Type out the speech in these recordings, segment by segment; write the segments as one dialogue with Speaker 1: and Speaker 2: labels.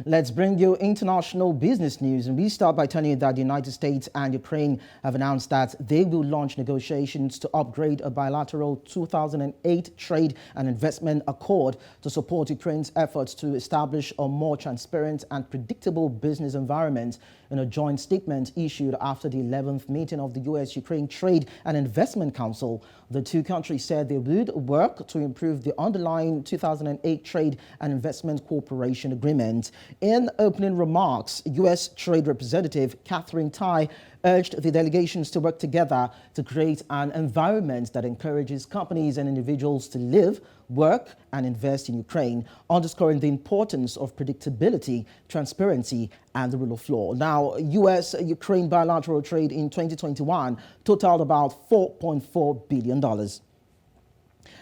Speaker 1: Let's bring you international business news, and we start by telling you that the United States and Ukraine have announced that they will launch negotiations to upgrade a bilateral 2008 trade and investment accord to support Ukraine's efforts to establish a more transparent and predictable business environment. In a joint statement issued after the 11th meeting of the U.S.-Ukraine Trade and Investment Council, the two countries said they would work to improve the underlying 2008 Trade and Investment Cooperation Agreement. In opening remarks, U.S. Trade Representative Catherine Tai urged the delegations to work together to create an environment that encourages companies and individuals to live, work, and invest in Ukraine, underscoring the importance of predictability, transparency, and the rule of law. Now, U.S.-Ukraine bilateral trade in 2021 totaled about $4.4 billion.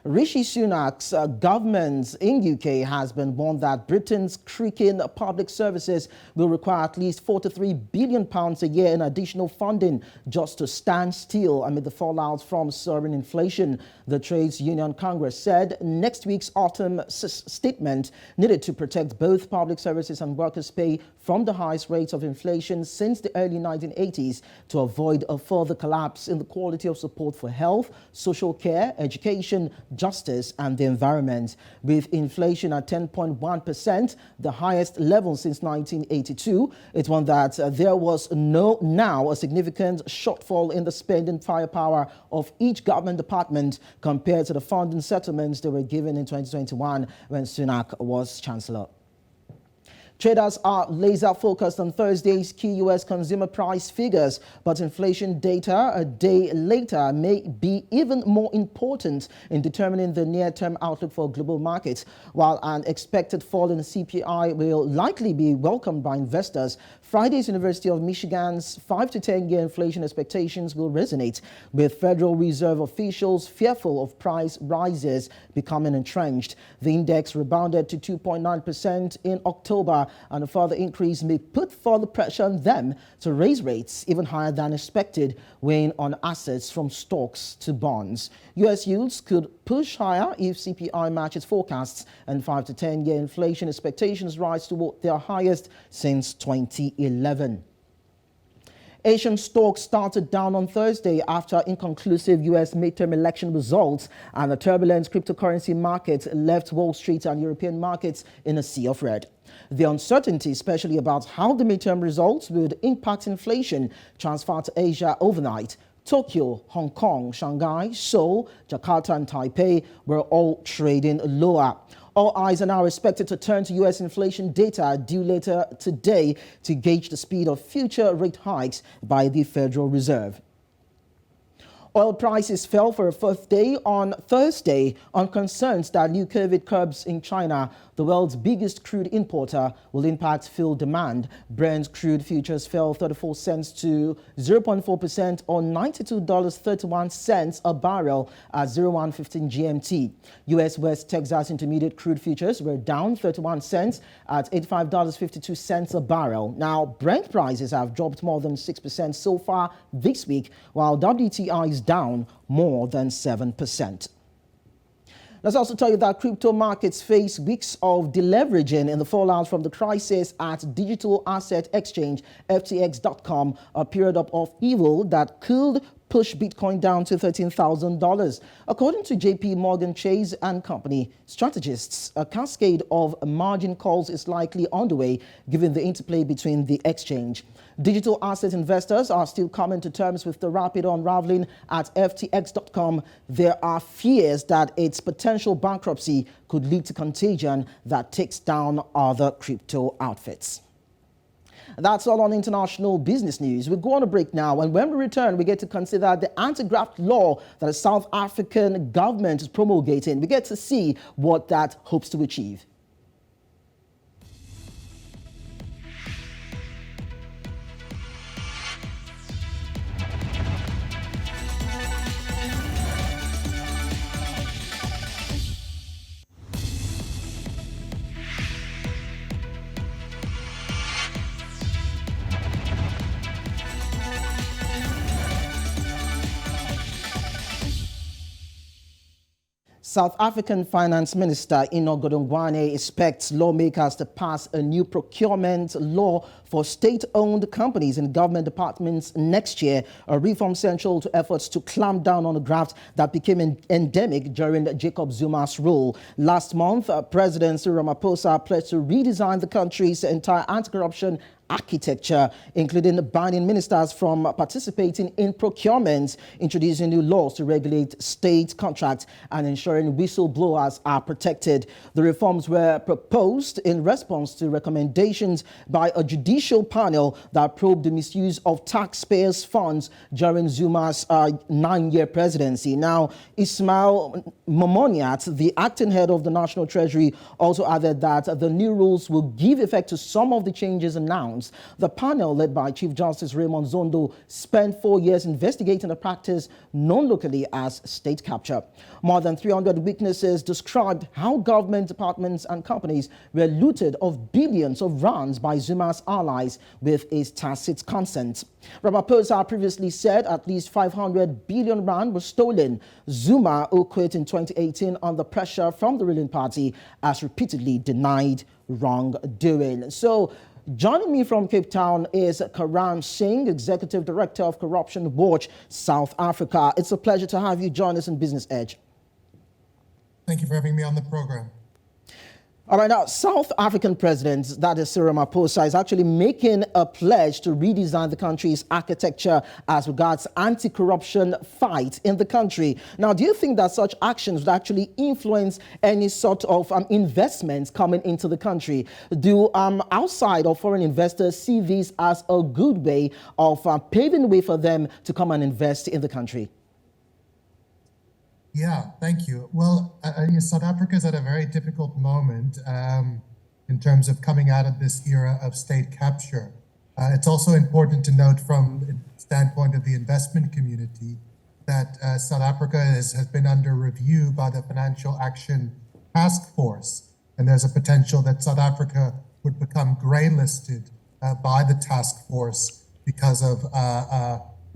Speaker 1: Rishi Sunak's government in UK has been warned that Britain's creaking public services will require at least £43 billion a year in additional funding just to stand still amid the fallout from soaring inflation. The Trades Union Congress said next week's autumn statement needed to protect both public services and workers' pay from the highest rates of inflation since the early 1980s to avoid a further collapse in the quality of support for health, social care, education, justice, and the environment. With inflation at 10.1%, the highest level since 1982, it warned that there was now a significant shortfall in the spending firepower of each government department compared to the funding settlements they were given in 2021 when Sunak was Chancellor. Traders are laser focused on Thursday's key U.S. consumer price figures, but inflation data a day later may be even more important in determining the near-term outlook for global markets. While an expected fall in the CPI will likely be welcomed by investors, Friday's University of Michigan's 5 to 10-year inflation expectations will resonate, with Federal Reserve officials fearful of price rises becoming entrenched. The index rebounded to 2.9% in October, and a further increase may put further pressure on them to raise rates even higher than expected, weighing on assets from stocks to bonds. U.S. yields could push higher if CPI matches forecasts and 5 to 10-year inflation expectations rise to their highest since 2011. Asian stocks started down on Thursday after inconclusive U.S. midterm election results, and the turbulent cryptocurrency market left Wall Street and European markets in a sea of red. The uncertainty, especially about how the midterm results would impact inflation, transferred to Asia overnight. Tokyo, Hong Kong, Shanghai, Seoul, Jakarta, and Taipei were all trading lower. All eyes are now expected to turn to U.S. inflation data due later today to gauge the speed of future rate hikes by the Federal Reserve. Oil prices fell for a fourth day on Thursday on concerns that new COVID curbs in China, the world's biggest crude importer, will impact fuel demand. Brent crude futures fell 34 cents to 0.4% or $92.31 a barrel at 01:15 GMT. U.S. West Texas Intermediate crude futures were down 31 cents at $85.52 a barrel. Now, Brent prices have dropped more than 6% so far this week, while WTI is down more than 7%. Let's also tell you that crypto markets face weeks of deleveraging in the fallout from the crisis at digital asset exchange FTX.com, a period of upheaval that could push Bitcoin down to $13,000. According to JP Morgan Chase and Company strategists, a cascade of margin calls is likely underway given the interplay between the exchange. Digital asset investors are still coming to terms with the rapid unraveling at FTX.com. There are fears that its potential bankruptcy could lead to contagion that takes down other crypto outfits. That's all on international business news. We'll go on a break now, and when we return, we get to consider the anti-graft law that the South African government is promulgating. We get to see what that hopes to achieve. South African Finance Minister Enoch Godongwana expects lawmakers to pass a new procurement law for state-owned companies and government departments next year, a reform central to efforts to clamp down on the graft that became endemic during Jacob Zuma's rule. Last month, President Cyril Ramaphosa pledged to redesign the country's entire anti-corruption architecture, including banning ministers from participating in procurement, introducing new laws to regulate state contracts, and ensuring whistleblowers are protected. The reforms were proposed in response to recommendations by a judicial panel that probed the misuse of taxpayers' funds during Zuma's 9-year presidency. Now, Ismail Momoniat, the acting head of the National Treasury, also added that the new rules will give effect to some of the changes announced. The panel, led by Chief Justice Raymond Zondo, spent 4 years investigating a practice known locally as state capture. More than 300 witnesses described how government departments and companies were looted of billions of rands by Zuma's allies with his tacit consent. Ramaphosa previously said at least 500 billion rand was stolen. Zuma, who quit in 2018 under pressure from the ruling party, has repeatedly denied wrongdoing. So, joining me from Cape Town is Karam Singh, Executive Director of Corruption Watch South Africa. It's a pleasure to have you join us in Business Edge.
Speaker 2: Thank you for having me on the program.
Speaker 1: All right, now, South African President, that is Cyril Ramaphosa, is actually making a pledge to redesign the country's architecture as regards anti-corruption fight in the country. Now, do you think that such actions would actually influence any sort of investments coming into the country? Do outside or foreign investors see this as a good way of paving the way for them to come and invest in the country?
Speaker 2: Yeah, thank you. Well, South Africa is at a very difficult moment in terms of coming out of this era of state capture. It's also important to note from the standpoint of the investment community that South Africa has been under review by the Financial Action Task Force, and there's a potential that South Africa would become grey-listed by the task force because of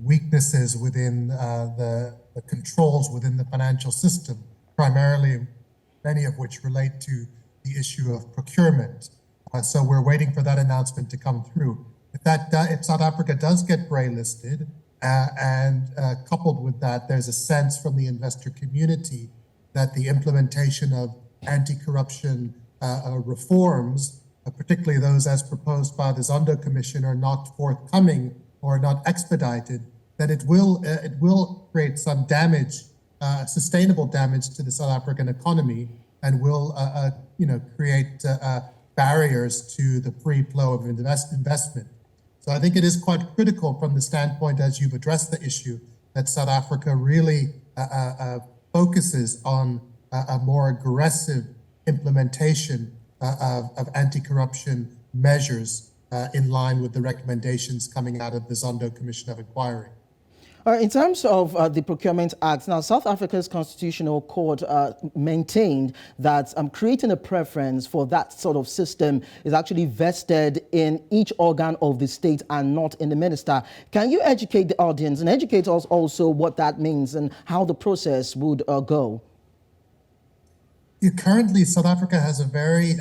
Speaker 2: weaknesses within the controls within the financial system, primarily many of which relate to the issue of procurement. So we're waiting for that announcement to come through. If South Africa does get grey-listed, and coupled with that, there's a sense from the investor community that the implementation of anti-corruption reforms, particularly those as proposed by the Zondo Commission, are not forthcoming or not expedited, that it will create some damage, sustainable damage to the South African economy, and will create barriers to the free flow of investment. So I think it is quite critical from the standpoint, as you've addressed the issue, that South Africa really focuses on a more aggressive implementation of anti-corruption measures in line with the recommendations coming out of the Zondo Commission of Inquiry.
Speaker 1: In terms of the Procurement Act, now South Africa's Constitutional Court maintained that creating a preference for that sort of system is actually vested in each organ of the state and not in the minister. Can you educate the audience and educate us also what that means and how the process would go?
Speaker 2: Currently, South Africa has a very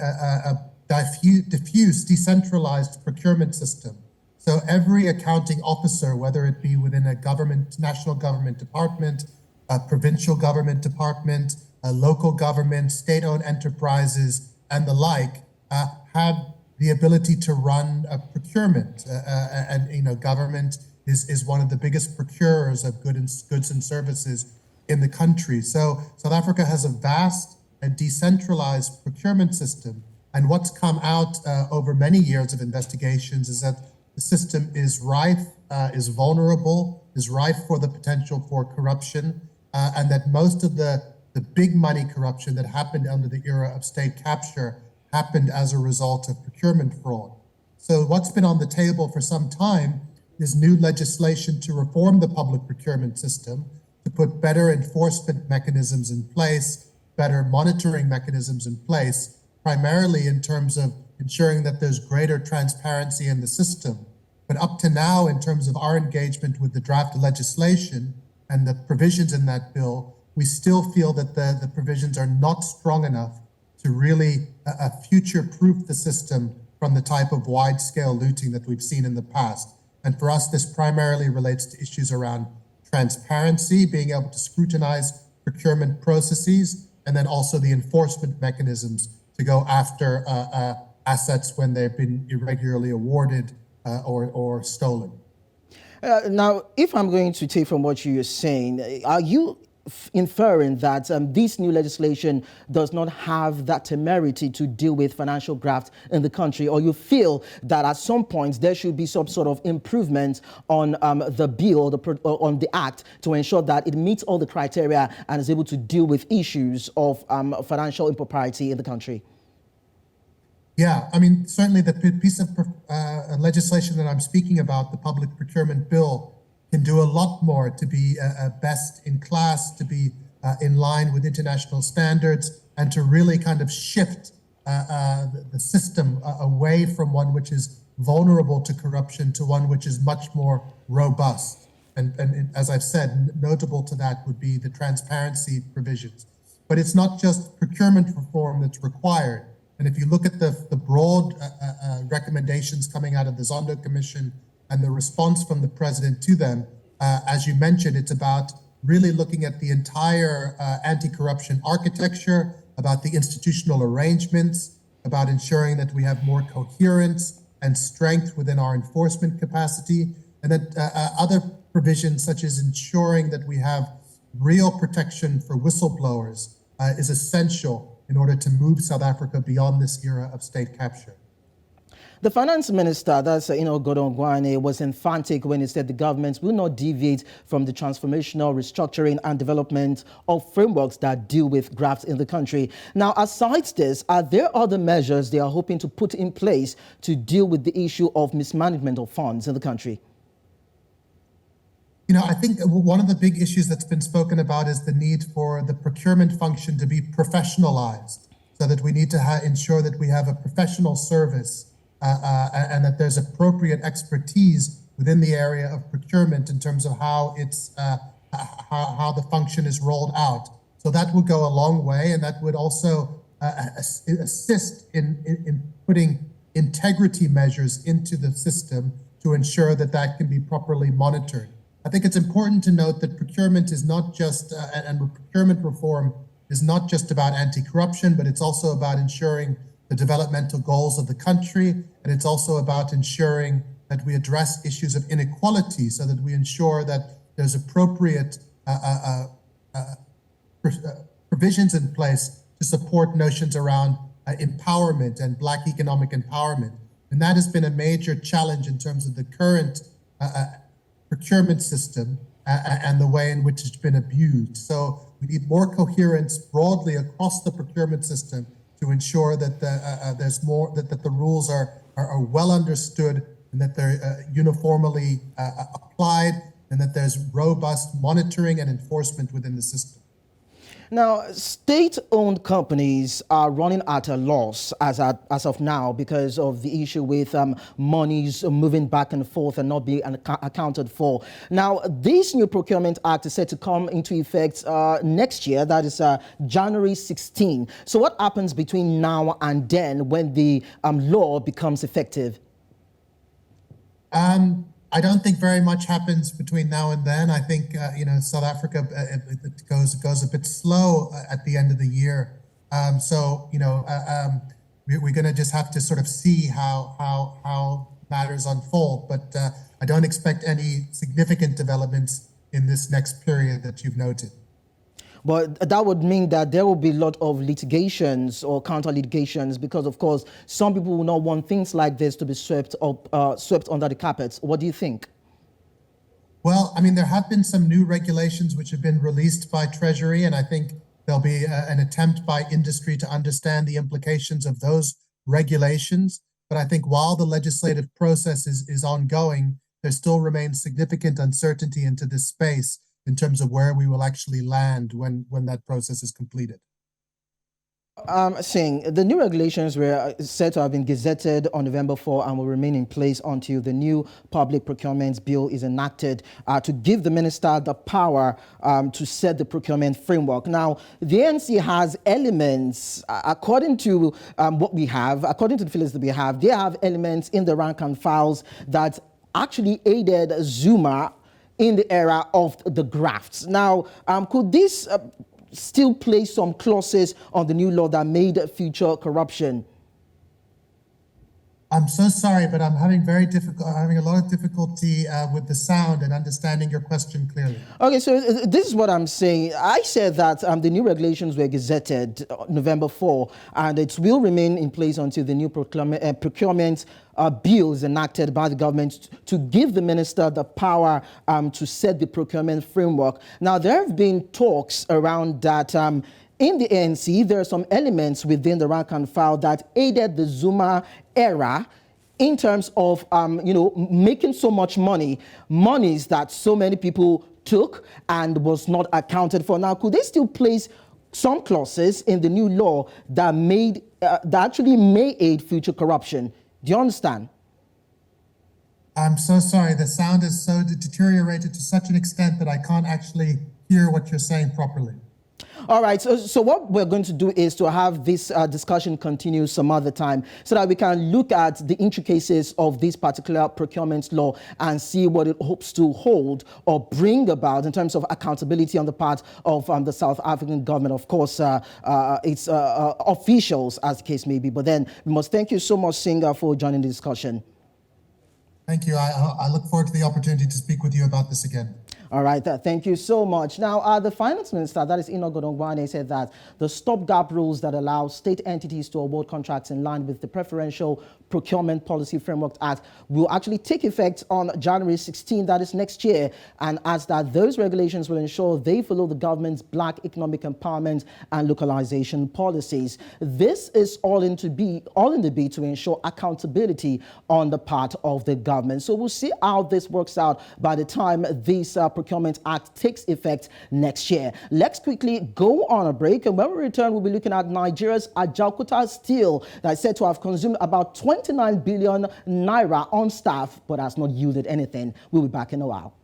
Speaker 2: diffuse, decentralized procurement system. So every accounting officer, whether it be within a government, national government department, a provincial government department, a local government, state-owned enterprises, and the like, have the ability to run a procurement. Government is one of the biggest procurers of goods and services in the country. So South Africa has a vast and decentralized procurement system. And what's come out over many years of investigations is that the system is rife, is vulnerable, is rife for the potential for corruption, and that most of the big money corruption that happened under the era of state capture happened as a result of procurement fraud. So what's been on the table for some time is new legislation to reform the public procurement system, to put better enforcement mechanisms in place, better monitoring mechanisms in place, primarily in terms of ensuring that there's greater transparency in the system. But up to now, in terms of our engagement with the draft legislation and the provisions in that bill, we still feel that the provisions are not strong enough to really future-proof the system from the type of wide-scale looting that we've seen in the past. And for us, this primarily relates to issues around transparency, being able to scrutinize procurement processes, and then also the enforcement mechanisms to go after assets when they've been irregularly awarded or stolen.
Speaker 1: Now, if I'm going to take from what you're saying, are you inferring that this new legislation does not have that temerity to deal with financial graft in the country, or you feel that at some point there should be some sort of improvement on the bill or on the act to ensure that it meets all the criteria and is able to deal with issues of financial impropriety in the country?
Speaker 2: Yeah, I mean, certainly the piece of legislation that I'm speaking about, the public procurement bill, can do a lot more to be best in class, to be in line with international standards, and to really kind of shift the system away from one which is vulnerable to corruption to one which is much more robust. And as I've said, notable to that would be the transparency provisions. But it's not just procurement reform that's required. And if you look at the broad recommendations coming out of the Zondo Commission and the response from the president to them, as you mentioned, it's about really looking at the entire anti-corruption architecture, about the institutional arrangements, about ensuring that we have more coherence and strength within our enforcement capacity, and that other provisions such as ensuring that we have real protection for whistleblowers is essential in order to move South Africa beyond this era of state capture.
Speaker 1: The finance minister, that's Enoch, Godongwana, was emphatic when he said the government will not deviate from the transformational restructuring and development of frameworks that deal with graft in the country. Now, aside this, are there other measures they are hoping to put in place to deal with the issue of mismanagement of funds in the country?
Speaker 2: You know, I think one of the big issues that's been spoken about is the need for the procurement function to be professionalized, so that we need to ensure that we have a professional service and that there's appropriate expertise within the area of procurement in terms of how it's how the function is rolled out. So that would go a long way, and that would also assist in putting integrity measures into the system to ensure that that can be properly monitored. I think it's important to note that procurement is not just, and procurement reform is not just about anti-corruption, but it's also about ensuring the developmental goals of the country, and it's also about ensuring that we address issues of inequality so that we ensure that there's appropriate provisions in place to support notions around empowerment and Black economic empowerment. And that has been a major challenge in terms of the current procurement system and the way in which it's been abused. So we need more coherence broadly across the procurement system to ensure that there's more, that the rules are well understood and that they're uniformly applied, and that there's robust monitoring and enforcement within the system.
Speaker 1: Now, state-owned companies are running at a loss as of now because of the issue with monies moving back and forth and not being accounted for. Now, this new Procurement Act is set to come into effect next year, that is January 16. So what happens between now and then when the law becomes effective?
Speaker 2: I don't think very much happens between now and then. I think, you know, South Africa, it goes a bit slow at the end of the year. So, you know, we're going to just have to sort of see how matters unfold. But I don't expect any significant developments in this next period that you've noted.
Speaker 1: But that would mean that there will be a lot of litigations or counter litigations because, of course, some people will not want things like this to be swept under the carpet. What do you think?
Speaker 2: Well, I mean, there have been some new regulations which have been released by Treasury, and I think there'll be an attempt by industry to understand the implications of those regulations. But I think while the legislative process is ongoing, there still remains significant uncertainty into this space in terms of where we will actually land when that process is completed.
Speaker 1: Singh, the new regulations were said to have been gazetted on November 4 and will remain in place until the new public procurement bill is enacted to give the minister the power to set the procurement framework. Now, the ANC has elements, according to what we have, according to the figures that we have, they have elements in the rank and files that actually aided Zuma in the era of the grafts. Now, could this still place some clauses on the new law that made future corruption?
Speaker 2: I'm so sorry, but I'm having a lot of difficulty with the sound and understanding your question clearly.
Speaker 1: Okay, so this is what I'm saying. I said that the new regulations were gazetted November 4, and it will remain in place until the new procurement bill is enacted by the government to give the minister the power to set the procurement framework. Now, there have been talks around that. In the ANC, there are some elements within the rank and file that aided the Zuma era in terms of, making so much monies that so many people took and was not accounted for. Now, could they still place some clauses in the new law that actually may aid future corruption? Do you understand?
Speaker 2: I'm so sorry. The sound is so deteriorated to such an extent that I can't actually hear what you're saying properly.
Speaker 1: All right, so what we're going to do is to have this discussion continue some other time so that we can look at the intricacies of this particular procurement law and see what it hopes to hold or bring about in terms of accountability on the part of the South African government, of course, its officials, as the case may be. But then we must thank you so much, Singh, for joining the discussion.
Speaker 2: Thank you. I look forward to the opportunity to speak with you about this again.
Speaker 1: All right, thank you so much. Now, the finance minister, that is Enoch Godongwana, said that the stopgap rules that allow state entities to award contracts in line with the Preferential Procurement Policy Framework Act will actually take effect on January 16, that is next year, and adds that those regulations will ensure they follow the government's black economic empowerment and localization policies. This is all in the bid to ensure accountability on the part of the government. So we'll see how this works out by the time this Procurement Act takes effect next year. Let's quickly go on a break, and when we return, we'll be looking at Nigeria's Ajaokuta steel that is said to have consumed about 29 billion naira on staff, but has not yielded anything. We'll be back in a while.